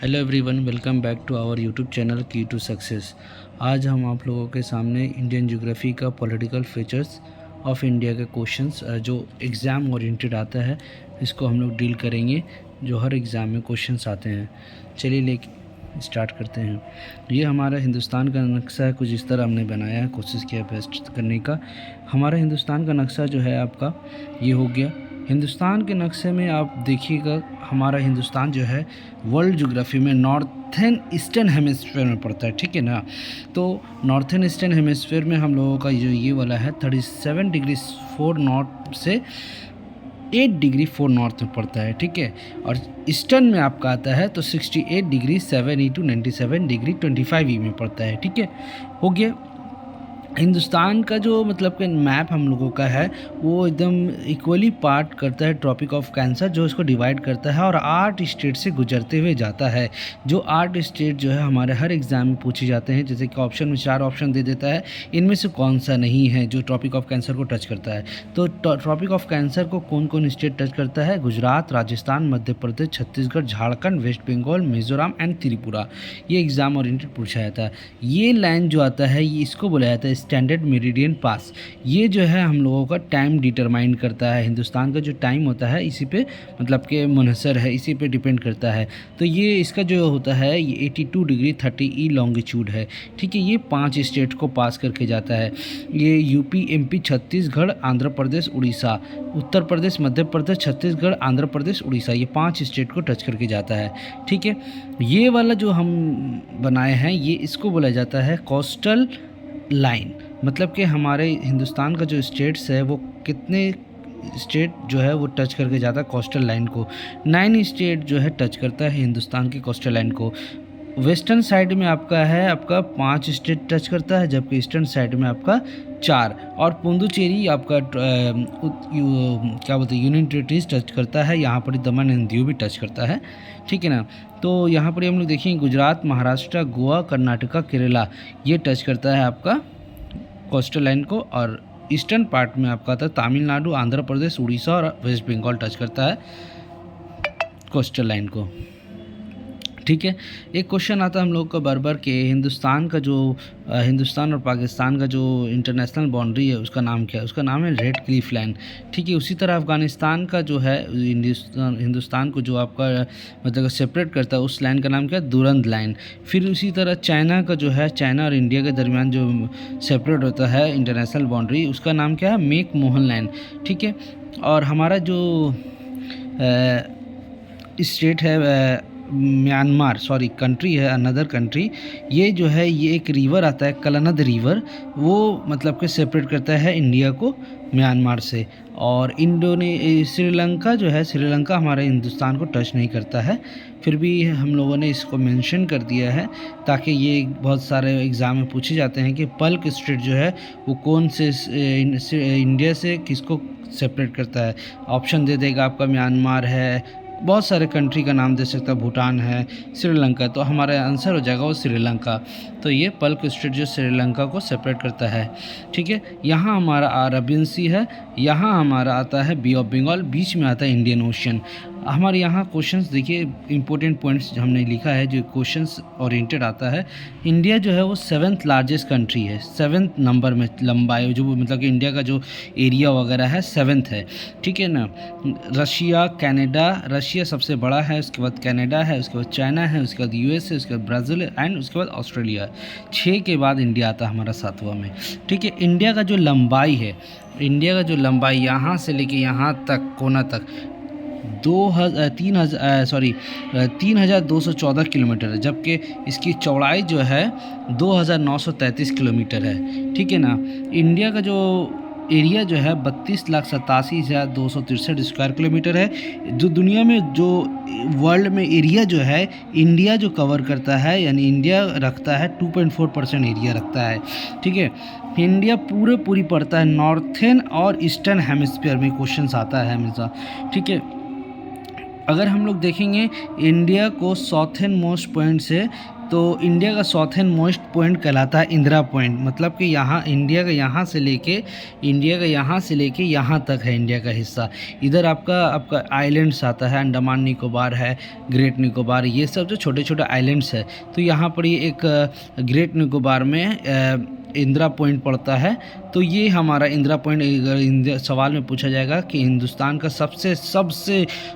Hello everyone, welcome back to our YouTube channel key to success. आज हम आप लोगों के सामने इंडियन ज्योग्राफी का पॉलिटिकल फीचर्स ऑफ इंडिया के क्वेश्चंस जो एग्ज़ाम ओरिएंटेड आता है, इसको हम लोग डील करेंगे, जो हर एग्ज़ाम में क्वेश्चंस आते हैं। चलिए लेके स्टार्ट करते हैं। ये हमारा हिंदुस्तान का नक्शा है, कुछ इस तरह हमने बनाया है, कोशिश किया बेस्ट करने का। हमारा हिंदुस्तान का नक्शा जो है आपका ये हो गया। हिंदुस्तान के नक्शे में आप देखिएगा, हमारा हिंदुस्तान जो है वर्ल्ड ज्योग्राफी में नॉर्थन ईस्टर्न हेमिस्फीयर में पड़ता है, ठीक है ना। तो नॉर्थन ईस्टर्न हेमिस्फीयर में हम लोगों का जो ये वाला है 37 डिग्री 4 नॉर्थ से 8 डिग्री 4 नॉर्थ में पड़ता है, ठीक है। और ईस्टर्न में आपका आता है तो 68 डिग्री 7 टू 97 डिग्री 25 में पड़ता है, ठीक है। हो गया। हिंदुस्तान का जो मतलब कि मैप हम लोगों का है वो एकदम इक्वली पार्ट करता है ट्रॉपिक ऑफ कैंसर, जो इसको डिवाइड करता है और 8 स्टेट से गुजरते हुए जाता है। जो 8 स्टेट जो है हमारे हर एग्ज़ाम में पूछे जाते हैं, जैसे कि ऑप्शन में 4 ऑप्शन दे देता है, इनमें से कौन सा नहीं है जो ट्रॉपिक ऑफ कैंसर को टच करता है। तो ट्रॉपिक ऑफ कैंसर को कौन कौन स्टेट टच करता है? Gujarat, Rajasthan, Madhya Pradesh, Chhattisgarh, Jharkhand, waste Bengal, Mizoram and Tripura. ये एग्ज़ाम ओरिएंटेड पूछा जाता है। ये लाइन जो आता है ये इसको बोला जाता है स्टैंडर्ड मेरिडियन पास। ये जो है हम लोगों का टाइम डिटरमाइन करता है। हिंदुस्तान का जो टाइम होता है इसी पे मतलब कि मुनहसर है, इसी पे डिपेंड करता है। तो ये इसका जो होता है ये 82 डिग्री 30 ई लॉन्गिट्यूड है, ठीक है। ये 5 स्टेट को पास करके जाता है। ये यूपी, एमपी, छत्तीसगढ़, आंध्र प्रदेश, उड़ीसा, उत्तर प्रदेश, मध्य प्रदेश, छत्तीसगढ़, आंध्र प्रदेश, उड़ीसा, ये 5 स्टेट को टच करके जाता है, ठीक है। ये वाला जो हम बनाए हैं ये इसको बोला जाता है कोस्टल लाइन। मतलब कि हमारे हिंदुस्तान का जो स्टेट्स है वो कितने स्टेट जो है वो टच करके जाता है कोस्टल लाइन को। 9 स्टेट जो है टच करता है हिंदुस्तान की कोस्टल लाइन को। वेस्टर्न साइड में आपका 5 स्टेट टच करता है, जबकि ईस्टर्न साइड में आपका 4, और पुडुचेरी आपका क्या बोलते हैं यूनियन टेरिटरीज टच करता है। यहाँ पर दमन एंड दीव भी टच करता है, ठीक है ना। तो यहाँ पर हम लोग देखेंगे गुजरात, महाराष्ट्र, गोवा, कर्नाटका, केरला, ये टच करता है आपका कोस्टल लाइन को। और ईस्टर्न पार्ट में आपका आता है तमिलनाडु, आंध्र प्रदेश, उड़ीसा और वेस्ट बंगाल टच करता है कोस्टल लाइन को, ठीक है। एक क्वेश्चन आता है हम लोग का बार के हिंदुस्तान का जो हिंदुस्तान और पाकिस्तान का जो इंटरनेशनल बाउंड्री है उसका नाम क्या है? उसका नाम है रेड क्लिफ लाइन, ठीक है। उसी तरह अफगानिस्तान का जो है हिंदुस्तान को जो आपका मतलब सेपरेट करता है उस लाइन का नाम क्या है? Durand line. फिर उसी तरह चाइना का जो है, चाइना और इंडिया के दरमियान जो सेपरेट होता है इंटरनेशनल बाउंड्री, उसका नाम क्या है? मेक मोहन लाइन, ठीक है। और हमारा जो स्टेट है म्यांमार, सॉरी कंट्री है, अनदर कंट्री, ये जो है ये एक रिवर आता है कलनद रिवर, वो मतलब कि सेपरेट करता है इंडिया को म्यांमार से। और श्रीलंका जो है, श्रीलंका हमारे हिंदुस्तान को टच नहीं करता है, फिर भी हम लोगों ने इसको मेंशन कर दिया है ताकि ये बहुत सारे एग्ज़ाम में पूछे जाते हैं कि पल्क स्टेट जो है वो कौन से इंडिया से किसको सेपरेट करता है। ऑप्शन दे देगा आपका म्यांमार है, बहुत सारे कंट्री का नाम दे सकता है, भूटान है, श्रीलंका, तो हमारा आंसर हो जाएगा वो श्रीलंका। तो ये पल्क स्टेट जो श्रीलंका को सेपरेट करता है, ठीक है। यहाँ हमारा अरबियन सी है, यहाँ हमारा आता है बी ऑफ बंगाल, बीच में आता है इंडियन ओशन। हमारे यहाँ क्वेश्चंस देखिए, इंपॉर्टेंट पॉइंट्स हमने लिखा है जो क्वेश्चंस ओरिएंटेड आता है। इंडिया जो है वो 7th लार्जेस्ट कंट्री है, 7th नंबर में लंबाई, जो मतलब कि इंडिया का जो एरिया वगैरह है 7th है, ठीक है ना। रशिया, कनाडा, रशिया सबसे बड़ा है, उसके बाद कनाडा है, उसके बाद चाइना है, उसके बाद यूएस है, उसके बाद ब्राज़ील एंड उसके बाद ऑस्ट्रेलिया। 6 के बाद इंडिया आता है हमारा 7वां में, ठीक है। इंडिया का जो लंबाई है, इंडिया का जो लंबाई यहाँ से लेके यहाँ तक कोना तक 3,214 किलोमीटर है, जबकि इसकी चौड़ाई जो है 2,933 किलोमीटर है, ठीक है ना। इंडिया का जो एरिया जो है 32,87,263 स्क्वायर किलोमीटर है। जो दुनिया में जो वर्ल्ड में एरिया जो है इंडिया जो कवर करता है, यानी इंडिया रखता है 2.4% एरिया रखता है, ठीक है। इंडिया पूरी पड़ता है नॉर्थन और ईस्टर्न हेमिस्फीयर में, क्वेश्चंस आता है हमेशा, ठीक है। अगर हम लोग देखेंगे इंडिया को साउथर्न मोस्ट पॉइंट से तो इंडिया का सॉथर्न मोस्ट पॉइंट कहलाता है इंदिरा पॉइंट, मतलब कि यहाँ इंडिया का यहाँ से लेके यहाँ तक है इंडिया का हिस्सा। इधर आपका आइलैंड्स आता है, अंडमान निकोबार है, ग्रेट निकोबार, ये सब जो छोटे छोटे आइलैंड्स है। तो यहाँ पर ये एक ग्रेट निकोबार में इंदिरा पॉइंट पड़ता है। तो ये हमारा इंदिरा पॉइंट, सवाल में पूछा जाएगा कि हिंदुस्तान का सबसे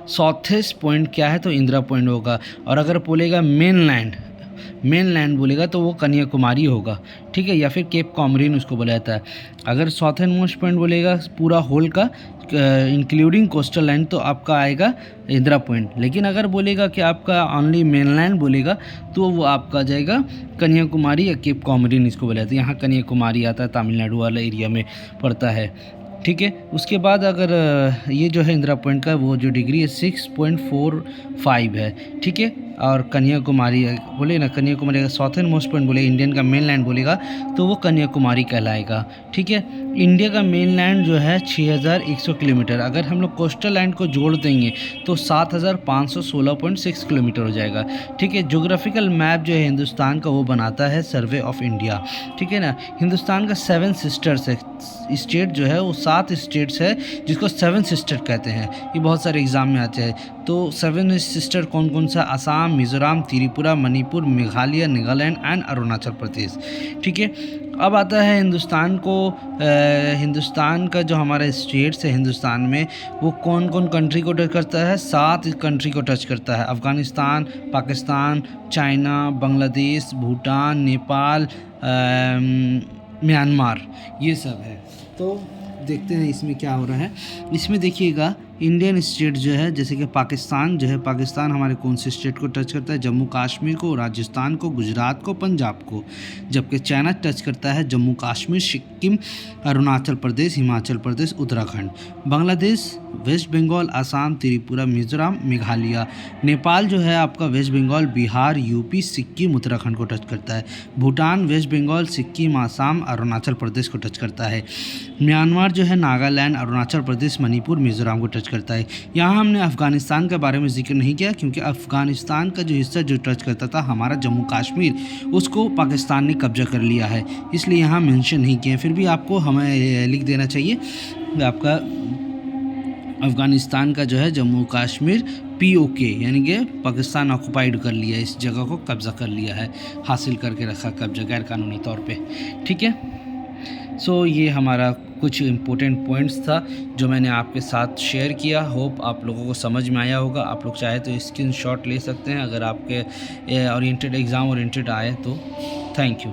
सॉथेस्ट पॉइंट क्या है, तो इंदिरा पॉइंट होगा। और अगर बोलेगा मेनलैंड बोलेगा तो वो कन्याकुमारी होगा, ठीक है, या फिर केप कॉमरिन उसको बोला जाता है। अगर सॉथर्न मोस्ट पॉइंट बोलेगा पूरा होल का इंक्लूडिंग कोस्टल लाइन, तो आपका आएगा इंदिरा पॉइंट। लेकिन अगर बोलेगा कि आपका ओनली मेनलैंड बोलेगा तो वो आपका जाएगा कन्याकुमारी या केप कॉमरिन, इसको बोला जाता है। यहाँ कन्याकुमारी आता है, तमिलनाडु वाला एरिया में पड़ता है, ठीक है। उसके बाद अगर ये जो है इंदिरा पॉइंट का वो जो डिग्री है 6.45 है, ठीक है। और कन्याकुमारी बोले ना, कन्याकुमारी का सॉथर्न मोस्ट पॉइंट बोले, इंडियन का मेनलैंड बोलेगा तो वो कन्याकुमारी कहलाएगा, ठीक है। इंडिया का मेनलैंड जो है 6100 किलोमीटर, अगर हम लोग कोस्टल लैंड को जोड़ देंगे तो 7516.6 किलोमीटर हो जाएगा, ठीक है। ज्योग्राफिकल मैप जो है हिंदुस्तान का वो बनाता है सर्वे ऑफ इंडिया, ठीक है ना। हिंदुस्तान का 7 सिस्टर्स है, स्टेट जो है वो 7 स्टेट्स है जिसको 7 सिस्टर कहते हैं। ये बहुत सारे एग्जाम में आते हैं। तो 7 सिस्टर कौन कौन सा? आसाम, मिज़ोरम, त्रिपुरा, मणिपुर, मेघालय, नागालैंड एंड अरुणाचल प्रदेश, ठीक है। अब आता है हिंदुस्तान का जो हमारा स्टेट्स है हिंदुस्तान में, वो कौन कौन कंट्री को टच करता है? 7 कंट्री को टच करता है। अफ़गानिस्तान, पाकिस्तान, चाइना, बांग्लादेश, भूटान, नेपाल, म्यांमार, ये सब है। तो देखते हैं इसमें क्या हो रहा है। इसमें देखिएगा इंडियन स्टेट जो है, जैसे कि पाकिस्तान जो है, पाकिस्तान हमारे कौन से स्टेट को टच करता है? जम्मू कश्मीर को, राजस्थान को, गुजरात को, पंजाब को। जबकि चाइना टच करता है जम्मू कश्मीर, सिक्किम, अरुणाचल प्रदेश, हिमाचल प्रदेश, उत्तराखंड। बांग्लादेश, वेस्ट बंगाल, असम, त्रिपुरा, मिजोरम, मेघालय। नेपाल जो है आपका वेस्ट बंगाल, बिहार, यूपी, सिक्किम, उत्तराखंड को टच करता है। भूटान, वेस्ट बंगाल, सिक्किम, आसाम, अरुणाचल प्रदेश को टच करता है। म्यांमार जो है नागालैंड, अरुणाचल प्रदेश, मणिपुर, मिजोरम को टच करता है। यहाँ हमने अफ़गानिस्तान के बारे में जिक्र नहीं किया क्योंकि अफ़गानिस्तान का जो हिस्सा जो टच करता था हमारा जम्मू कश्मीर, उसको पाकिस्तान ने कब्जा कर लिया है, इसलिए यहाँ मेंशन नहीं किया। फिर भी आपको हमें लिख देना चाहिए आपका अफ़गानिस्तान का जो है जम्मू कश्मीर POK, यानी कि पाकिस्तान ऑक्युपाइड कर लिया, इस जगह को कब्जा कर लिया है, हासिल करके रखा कब्जा गैर कानूनी तौर पे, ठीक है। सो ये हमारा कुछ इम्पोर्टेंट पॉइंट्स था जो मैंने आपके साथ शेयर किया। होप आप लोगों को समझ में आया होगा। आप लोग चाहे तो स्क्रीनशॉट ले सकते हैं अगर आपके ओरिएंटेड एग्ज़ाम ओरिएंटेड आए तो। Thank you.